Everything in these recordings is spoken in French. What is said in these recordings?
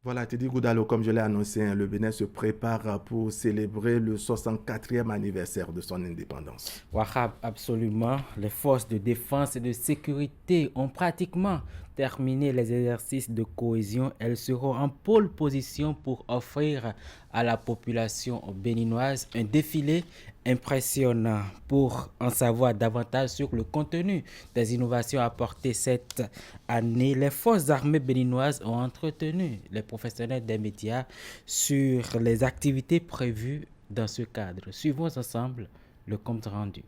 Voilà, Teddy Goudalo, comme je l'ai annoncé, le Bénin se prépare pour célébrer le 64e anniversaire de son indépendance. Wahab, absolument. Les forces de défense et de sécurité ont pratiquement terminé les exercices de cohésion. Elles seront en pole position pour offrir à la population béninoise un défilé impressionnant. Pour en savoir davantage sur le contenu des innovations apportées cette année, les forces armées béninoises ont entretenu les professionnels des médias sur les activités prévues dans ce cadre. Suivons ensemble le compte rendu.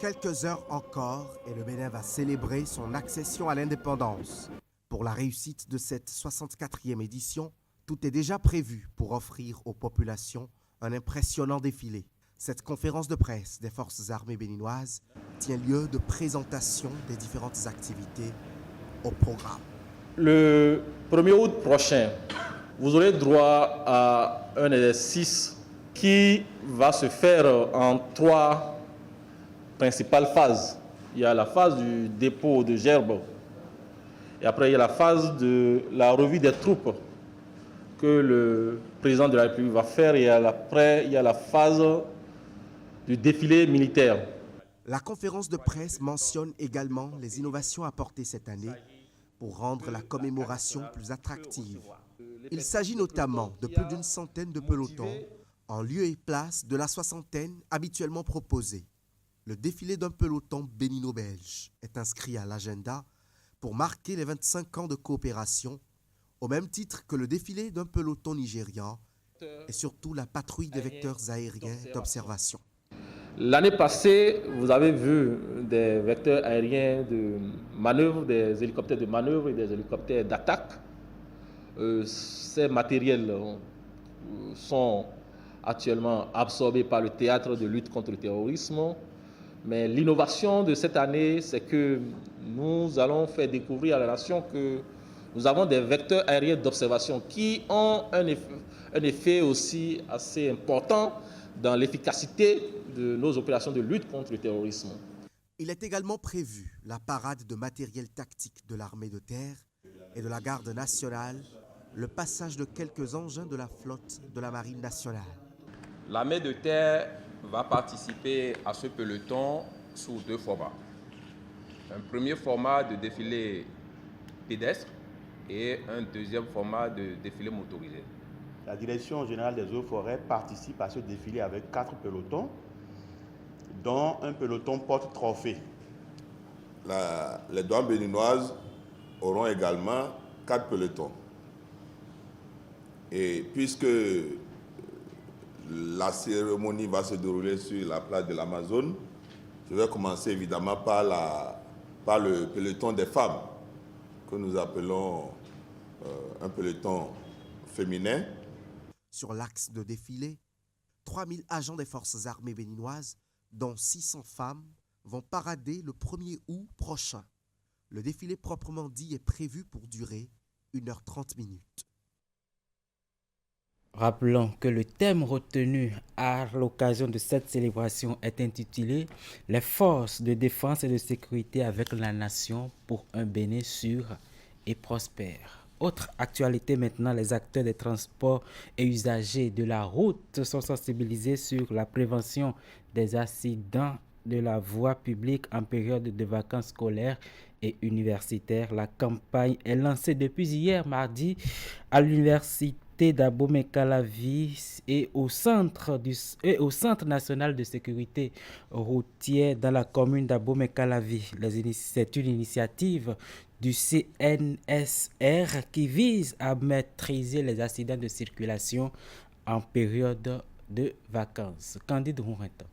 Quelques heures encore et le Bénin va célébrer son accession à l'indépendance. Pour la réussite de cette 64e édition, tout est déjà prévu pour offrir aux populations un impressionnant défilé. Cette conférence de presse des forces armées béninoises tient lieu de présentation des différentes activités au programme. Le 1er août prochain, vous aurez droit à un exercice qui va se faire en 3 principales phases. Il y a la phase du dépôt de gerbes, et après il y a la phase de la revue des troupes que le président de la République va faire, et après il y a la phase du défilé militaire. La conférence de presse mentionne également les innovations apportées cette année pour rendre la commémoration plus attractive. Il s'agit notamment de plus d'une centaine de pelotons en lieu et place de la soixantaine habituellement proposée. Le défilé d'un peloton bénino-belge est inscrit à l'agenda pour marquer les 25 ans de coopération, au même titre que le défilé d'un peloton nigérian et surtout la patrouille des vecteurs aériens d'observation. L'année passée, vous avez vu des vecteurs aériens de manœuvre, des hélicoptères de manœuvre et des hélicoptères d'attaque. Ces matériels sont actuellement absorbés par le théâtre de lutte contre le terrorisme. Mais l'innovation de cette année, c'est que nous allons faire découvrir à la nation que nous avons des vecteurs aériens d'observation qui ont un effet aussi assez important dans l'efficacité de nos opérations de lutte contre le terrorisme. Il est également prévu la parade de matériel tactique de l'armée de terre et de la garde nationale, le passage de quelques engins de la flotte de la marine nationale. L'armée de terre va participer à ce peloton sous 2 formats. Un premier format de défilé pédestre et un deuxième format de défilé motorisé. La Direction générale des eaux et forêts participe à ce défilé avec 4 pelotons, dont un peloton porte-trophée. Les douanes béninoises auront également 4 pelotons. Et puisque la cérémonie va se dérouler sur la place de l'Amazone, je vais commencer évidemment par le peloton des femmes, que nous appelons un peloton féminin. Sur l'axe de défilé, 3000 agents des forces armées béninoises, dont 600 femmes, vont parader le 1er août prochain. Le défilé proprement dit est prévu pour durer 1h30. Rappelons que le thème retenu à l'occasion de cette célébration est intitulé « Les forces de défense et de sécurité avec la nation pour un Bénin sûr et prospère ». Autre actualité maintenant, les acteurs des transports et usagers de la route sont sensibilisés sur la prévention des accidents de la voie publique en période de vacances scolaires et universitaires. La campagne est lancée depuis hier mardi à l'université d'Abomey-Calavi et au centre national de sécurité routière dans la commune d'Abomey-Calavi. C'est une initiative du CNSR qui vise à maîtriser les accidents de circulation en période de vacances. Candide Rourentin.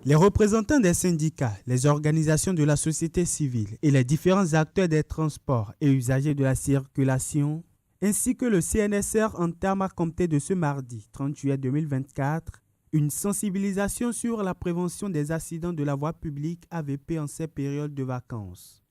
Les représentants des syndicats, les organisations de la société civile et les différents acteurs des transports et usagers de la circulation, ainsi que le CNSR entament à compter de ce mardi 30 juillet 2024 une sensibilisation sur la prévention des accidents de la voie publique AVP en ces périodes de vacances.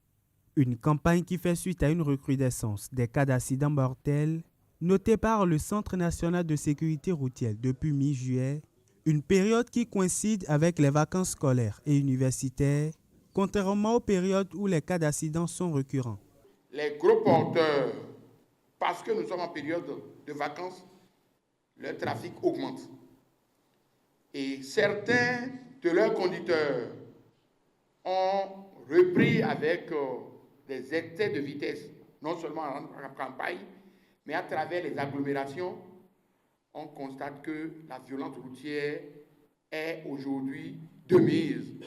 Une campagne qui fait suite à une recrudescence des cas d'accidents mortels notés par le Centre national de sécurité routière depuis mi-juillet, une période qui coïncide avec les vacances scolaires et universitaires, contrairement aux périodes où les cas d'accidents sont récurrents. les gros porteurs, parce que nous sommes en période de vacances, leur trafic augmente. Et certains de leurs conducteurs ont repris avec des excès de vitesse, non seulement en campagne, mais à travers les agglomérations. On constate que la violence routière est aujourd'hui de mise.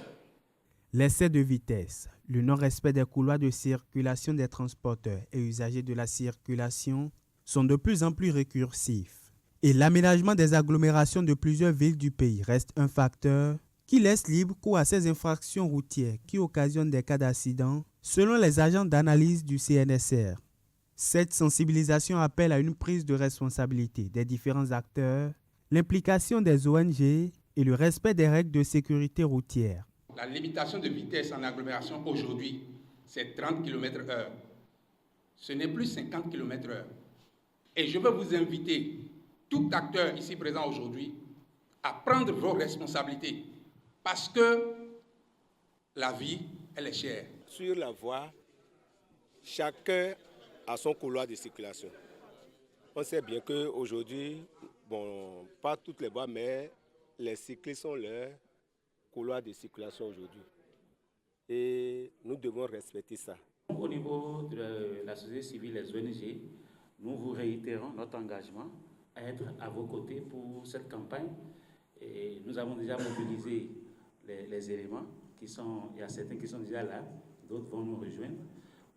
L'excès de vitesse, le non-respect des couloirs de circulation des transporteurs et usagers de la circulation sont de plus en plus récursifs. Et l'aménagement des agglomérations de plusieurs villes du pays reste un facteur qui laisse libre cours à ces infractions routières qui occasionnent des cas d'accident, selon les agents d'analyse du CNSR. Cette sensibilisation appelle à une prise de responsabilité des différents acteurs, l'implication des ONG et le respect des règles de sécurité routière. La limitation de vitesse en agglomération aujourd'hui, c'est 30 km/h. Ce n'est plus 50 km/h. Et je veux vous inviter, tout acteur ici présent aujourd'hui, à prendre vos responsabilités. Parce que la vie, elle est chère. Sur la voie, chacun a son couloir de circulation. On sait bien qu'aujourd'hui, bon, pas toutes les voies, mais les cyclistes ont leur couloir de circulation aujourd'hui. Et nous devons respecter ça. Au niveau de la société civile, les ONG, nous vous réitérons notre engagement à être à vos côtés pour cette campagne. Et nous avons déjà mobilisé les éléments il y a certains qui sont déjà là, d'autres vont nous rejoindre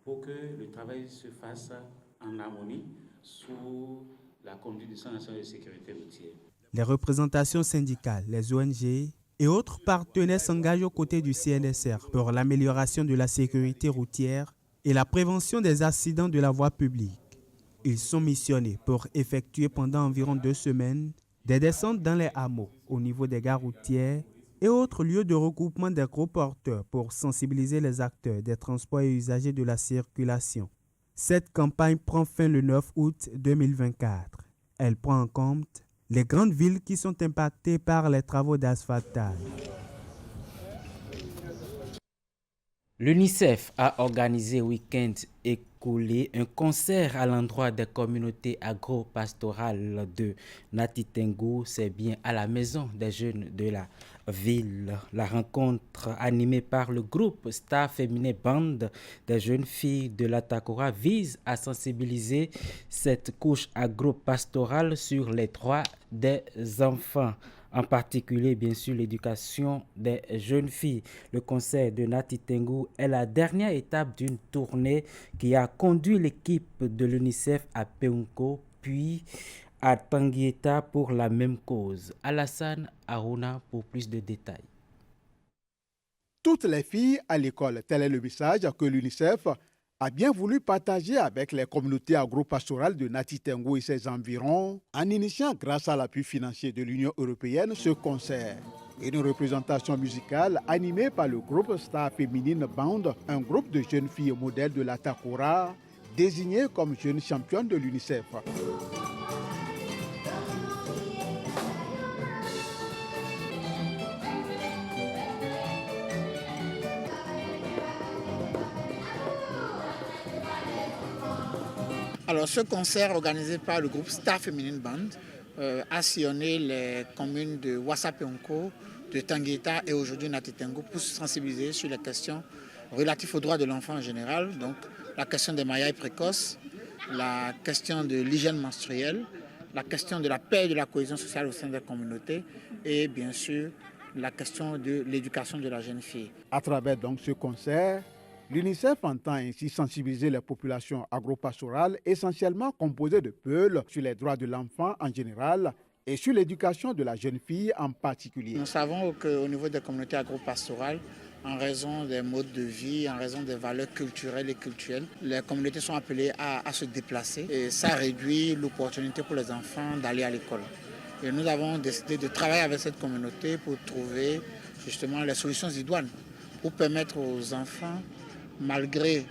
pour que le travail se fasse en harmonie sous la conduite du Centre national de sécurité routière. Les représentations syndicales, les ONG et autres partenaires s'engagent aux côtés du CNSR pour l'amélioration de la sécurité routière et la prévention des accidents de la voie publique. Ils sont missionnés pour effectuer pendant environ 2 semaines des descentes dans les hameaux au niveau des gares routières et autres lieux de regroupement des gros porteurs pour sensibiliser les acteurs des transports et usagers de la circulation. Cette campagne prend fin le 9 août 2024. Elle prend en compte les grandes villes qui sont impactées par les travaux d'asphaltage. L'UNICEF a organisé week-end écoulé un concert à l'endroit des communautés agro-pastorales de Natitengu, c'est bien à la maison des jeunes de la ville. La rencontre animée par le groupe Star Féminin Band des jeunes filles de la Takora vise à sensibiliser cette couche agro-pastorale sur les droits des enfants. En particulier, bien sûr, l'éducation des jeunes filles. Le concert de Natitengu est la dernière étape d'une tournée qui a conduit l'équipe de l'UNICEF à Peunko, puis à Tanguieta pour la même cause. Alassane Aruna pour plus de détails. Toutes les filles à l'école, tel est le message que l'UNICEF a bien voulu partager avec les communautés agro-pastorales de Natitengu et ses environs en initiant, grâce à l'appui financier de l'Union européenne, ce concert. Une représentation musicale animée par le groupe Star Féminine Band, un groupe de jeunes filles modèles de la Takora, désignées comme jeunes championnes de l'UNICEF. Alors, ce concert organisé par le groupe Star Feminine Band a sillonné les communes de Wassapeonko, de Tanguieta et aujourd'hui Natitengu pour se sensibiliser sur les questions relatives aux droits de l'enfant en général, donc la question des mariages précoces, la question de l'hygiène menstruelle, la question de la paix et de la cohésion sociale au sein des communautés et bien sûr la question de l'éducation de la jeune fille. À travers donc ce concert, l'UNICEF entend ainsi sensibiliser les populations agro-pastorales essentiellement composées de Peuls sur les droits de l'enfant en général et sur l'éducation de la jeune fille en particulier. Nous savons qu'au niveau des communautés agro-pastorales, en raison des modes de vie, en raison des valeurs culturelles et culturelles, les communautés sont appelées à se déplacer et ça réduit l'opportunité pour les enfants d'aller à l'école. Et nous avons décidé de travailler avec cette communauté pour trouver justement les solutions idoines pour permettre aux enfants, malgré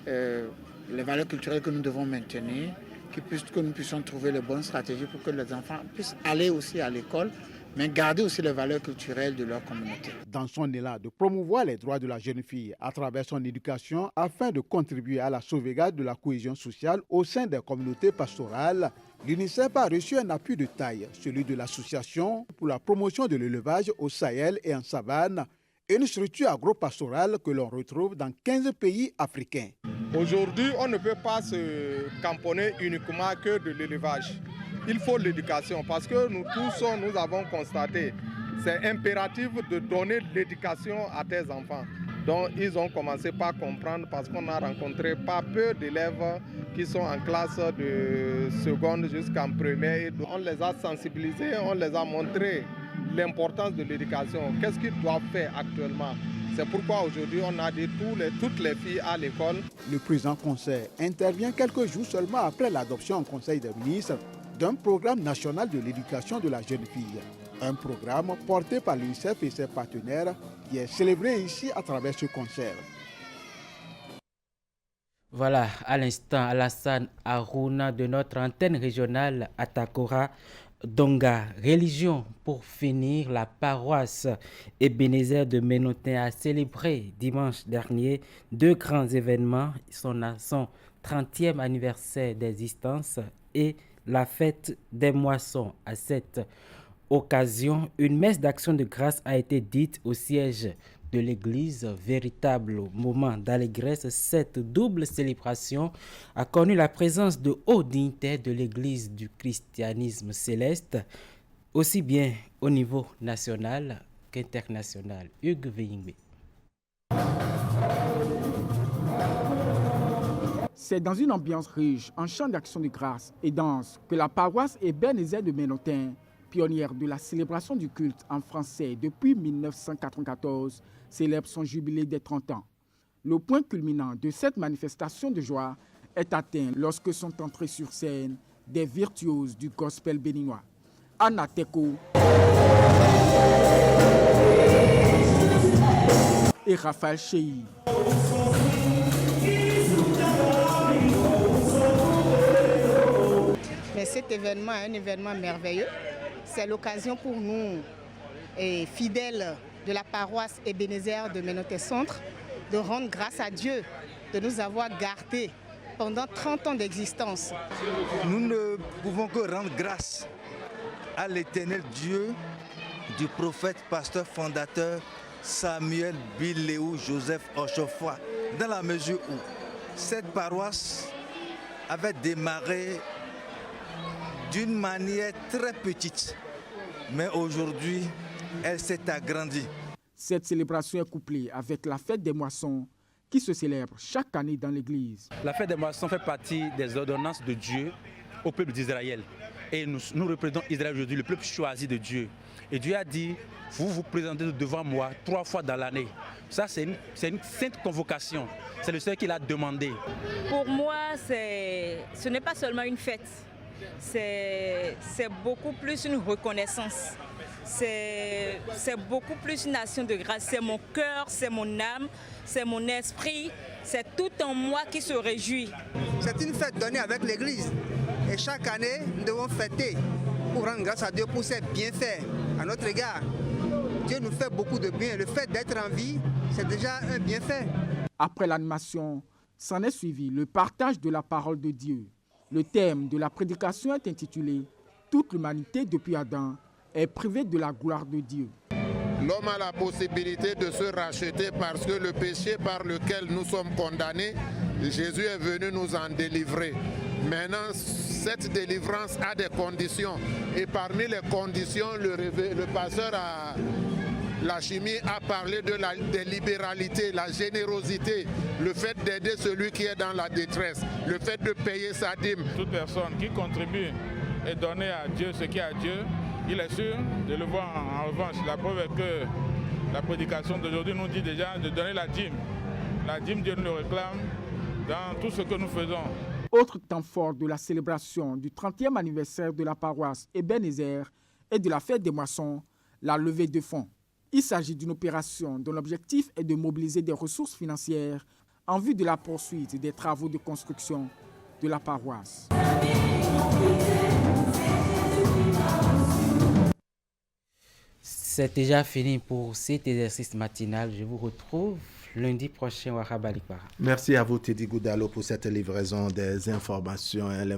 les valeurs culturelles que nous devons maintenir, que nous puissions trouver les bonnes stratégies pour que les enfants puissent aller aussi à l'école, mais garder aussi les valeurs culturelles de leur communauté. Dans son élan de promouvoir les droits de la jeune fille à travers son éducation afin de contribuer à la sauvegarde de la cohésion sociale au sein des communautés pastorales, l'UNICEF a reçu un appui de taille, celui de l'Association pour la promotion de l'élevage au Sahel et en savane, une structure agro-pastorale que l'on retrouve dans 15 pays africains. Aujourd'hui, on ne peut pas se camponner uniquement que de l'élevage. Il faut l'éducation parce que nous tous, nous avons constaté, c'est impératif de donner l'éducation à tes enfants. Donc ils ont commencé par comprendre parce qu'on a rencontré pas peu d'élèves qui sont en classe de seconde jusqu'en première. On les a sensibilisés, on les a montré l'importance de l'éducation. Qu'est-ce qu'ils doivent faire actuellement? C'est pourquoi aujourd'hui on a dit toutes les filles à l'école. Le présent conseil intervient quelques jours seulement après l'adoption en Conseil des ministres d'un programme national de l'éducation de la jeune fille. Un programme porté par l'UNICEF et ses partenaires qui est célébré ici à travers ce concert. Voilà, à l'instant, Alassane Harouna de notre antenne régionale Atakora Donga. Religion, pour finir, la paroisse Ebenezer de Ménotin a célébré dimanche dernier 2 grands événements, son 30e anniversaire d'existence et la fête des moissons. À cette occasion, une messe d'action de grâce a été dite au siège de l'église. Véritable moment d'allégresse, cette double célébration a connu la présence de hauts dignitaires de l'église du christianisme céleste, aussi bien au niveau national qu'international. Hugues Veingbe. C'est dans une ambiance riche, en chant d'action de grâce et danse, que la paroisse Ebenezer de Ménotin, pionnière de la célébration du culte en français depuis 1994, célèbre son jubilé des 30 ans. Le point culminant de cette manifestation de joie est atteint lorsque sont entrés sur scène des virtuoses du gospel béninois. Anna Teko et Raphaël Cheyi. Mais cet événement est un événement merveilleux. C'est l'occasion pour nous, fidèles de la paroisse Ebenezer de Ménotin Centre, de rendre grâce à Dieu de nous avoir gardés pendant 30 ans d'existence. Nous ne pouvons que rendre grâce à l'éternel Dieu du prophète, pasteur, fondateur Samuel Biléou Joseph Ochofoa, dans la mesure où cette paroisse avait démarré d'une manière très petite, mais aujourd'hui, elle s'est agrandie. Cette célébration est couplée avec la fête des moissons qui se célèbre chaque année dans l'église. La fête des moissons fait partie des ordonnances de Dieu au peuple d'Israël. Et nous représentons Israël aujourd'hui, le peuple choisi de Dieu. Et Dieu a dit, vous vous présentez devant moi 3 fois dans l'année. Ça, c'est une sainte convocation. C'est le Seigneur qui l'a demandé. Pour moi, ce n'est pas seulement une fête. C'est beaucoup plus une reconnaissance. C'est beaucoup plus une action de grâce. C'est mon cœur, c'est mon âme, c'est mon esprit, c'est tout en moi qui se réjouit. C'est une fête donnée avec l'Église. Et chaque année, nous devons fêter pour rendre grâce à Dieu pour ses bienfaits à notre égard. Dieu nous fait beaucoup de bien. Le fait d'être en vie, c'est déjà un bienfait. Après l'animation, s'en est suivi le partage de la parole de Dieu. Le thème de la prédication est intitulé « Toute l'humanité depuis Adam est privée de la gloire de Dieu ». L'homme a la possibilité de se racheter parce que le péché par lequel nous sommes condamnés, Jésus est venu nous en délivrer. Maintenant, cette délivrance a des conditions. Et parmi les conditions, le pasteur Lachimi a parlé des libéralités, la générosité, le fait d'aider celui qui est dans la détresse, le fait de payer sa dîme. Toute personne qui contribue et donne à Dieu ce qui est à Dieu, il est sûr de le voir en revanche. La preuve est que la prédication d'aujourd'hui nous dit déjà de donner la dîme. La dîme, Dieu nous le réclame dans tout ce que nous faisons. Autre temps fort de la célébration du 30e anniversaire de la paroisse Ebenezer et de la fête des moissons, la levée de fonds. Il s'agit d'une opération dont l'objectif est de mobiliser des ressources financières en vue de la poursuite des travaux de construction de la paroisse. C'est déjà fini pour cet exercice matinal. Je vous retrouve lundi prochain, Wahab Alikbara. Merci à vous, Teddy Goudalo, pour cette livraison des informations.